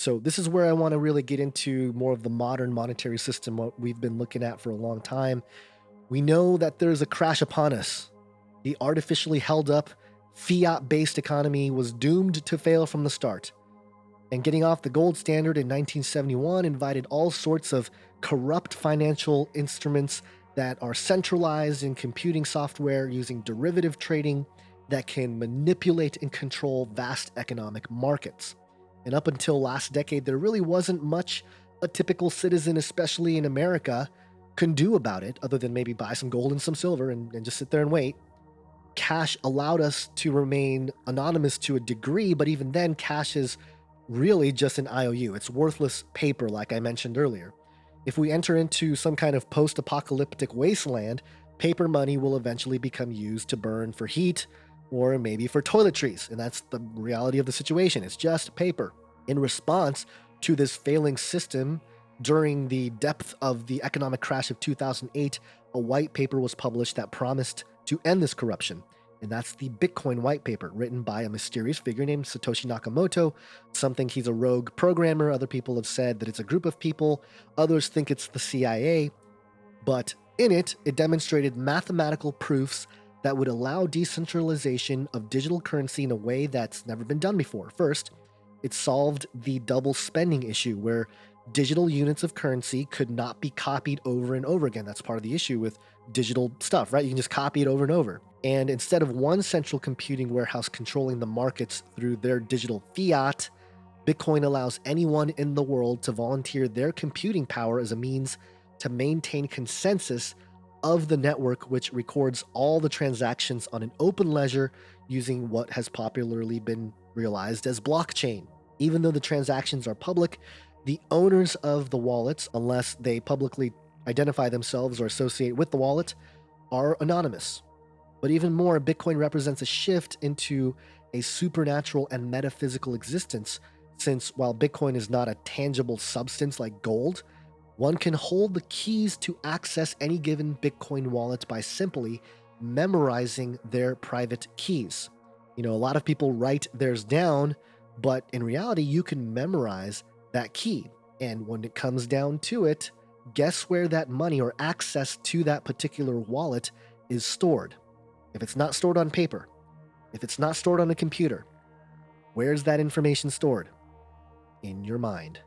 So this is where I want to really get into more of the modern monetary system, what we've been looking at for a long time. We know that there's a crash upon us. The artificially held up fiat-based economy was doomed to fail from the start. And getting off the gold standard in 1971 invited all sorts of corrupt financial instruments that are centralized in computing software using derivative trading that can manipulate and control vast economic markets. And up until last decade, there really wasn't much a typical citizen, especially in America, can do about it, other than maybe buy some gold and some silver and just sit there and wait. Cash allowed us to remain anonymous to a degree, but even then, cash is really just an IOU. It's worthless paper, like I mentioned earlier. If we enter into some kind of post-apocalyptic wasteland, paper money will eventually become used to burn for heat or maybe for toiletries, and that's the reality of the situation. It's just paper. In response to this failing system, during the depth of the economic crash of 2008, a white paper was published that promised to end this corruption. And that's the Bitcoin white paper, written by a mysterious figure named Satoshi Nakamoto. Some think he's a rogue programmer. Other people have said that it's a group of people. Others think it's the CIA. But in it, it demonstrated mathematical proofs that would allow decentralization of digital currency in a way that's never been done before. First, it solved the double spending issue where digital units of currency could not be copied over and over again. That's part of the issue with digital stuff, right? You can just copy it over and over. And instead of one central computing warehouse controlling the markets through their digital fiat, Bitcoin allows anyone in the world to volunteer their computing power as a means to maintain consensus of the network, which records all the transactions on an open ledger using what has popularly been realized as blockchain. Even though the transactions are public, the owners of the wallets, unless they publicly identify themselves or associate with the wallet, are anonymous. But even more, Bitcoin represents a shift into a supernatural and metaphysical existence, since while Bitcoin is not a tangible substance like gold, one can hold the keys to access any given Bitcoin wallet by simply memorizing their private keys. A lot of people write theirs down, but in reality, you can memorize that key. And when it comes down to it, guess where that money or access to that particular wallet is stored? If it's not stored on paper, if it's not stored on a computer, where's that information stored? In your mind.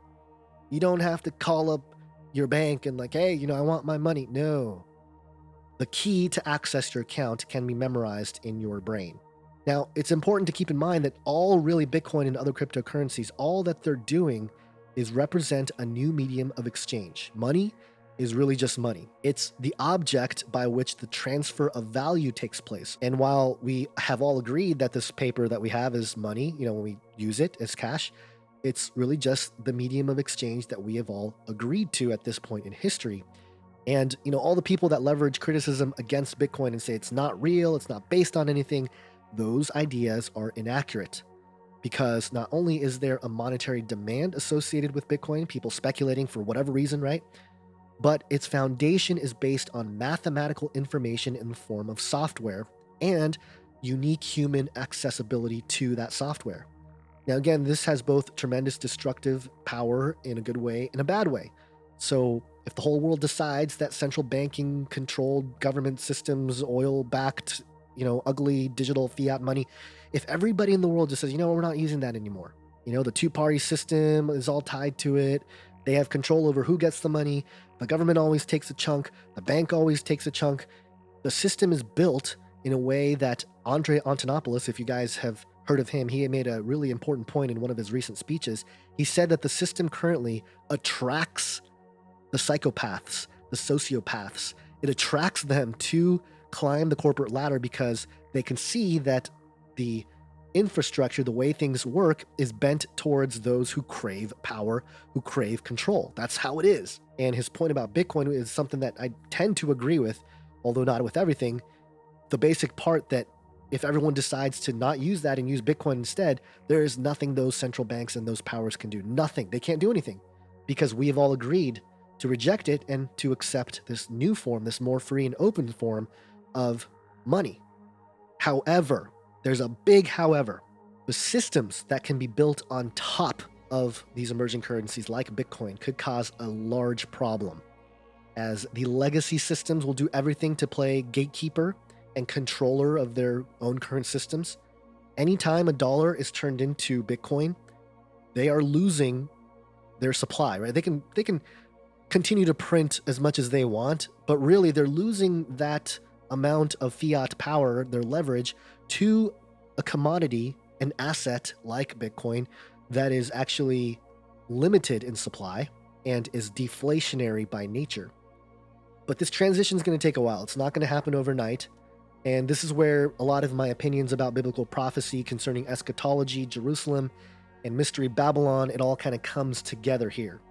You don't have to call up your bank and hey, I want my money. No. The key to access your account can be memorized in your brain. Now, it's important to keep in mind that all really Bitcoin and other cryptocurrencies, all that they're doing is represent a new medium of exchange. Money is really just money. It's the object by which the transfer of value takes place. And while we have all agreed that this paper that we have is money, when we use it as cash, it's really just the medium of exchange that we have all agreed to at this point in history. And, all the people that leverage criticism against Bitcoin and say it's not real, it's not based on anything, those ideas are inaccurate. Because not only is there a monetary demand associated with Bitcoin, people speculating for whatever reason, right? But its foundation is based on mathematical information in the form of software and unique human accessibility to that software. Now, again, this has both tremendous destructive power in a good way and a bad way. So if the whole world decides that central banking controlled government systems, oil-backed, ugly digital fiat money, if everybody in the world just says, we're not using that anymore. The two-party system is all tied to it. They have control over who gets the money. The government always takes a chunk. The bank always takes a chunk. The system is built in a way that Andrei Antonopoulos, if you guys have heard of him, he made a really important point in one of his recent speeches. He said that the system currently attracts the psychopaths, the sociopaths. It attracts them to climb the corporate ladder because they can see that the infrastructure, the way things work, is bent towards those who crave power, who crave control. That's how it is. And his point about Bitcoin is something that I tend to agree with, although not with everything. The basic part that if everyone decides to not use that and use Bitcoin instead, there is nothing those central banks and those powers can do. Nothing. They can't do anything because we have all agreed to reject it and to accept this new form, this more free and open form of money. However, there's a big however. The systems that can be built on top of these emerging currencies like Bitcoin could cause a large problem, as the legacy systems will do everything to play gatekeeper and controller of their own current systems. Anytime a dollar is turned into Bitcoin, they are losing their supply, right? They can continue to print as much as they want, but really they're losing that amount of fiat power, their leverage, to a commodity, an asset like Bitcoin that is actually limited in supply and is deflationary by nature. But this transition is going to take a while. It's not going to happen overnight. And this is where a lot of my opinions about biblical prophecy concerning eschatology, Jerusalem, and Mystery Babylon, it all kind of comes together here.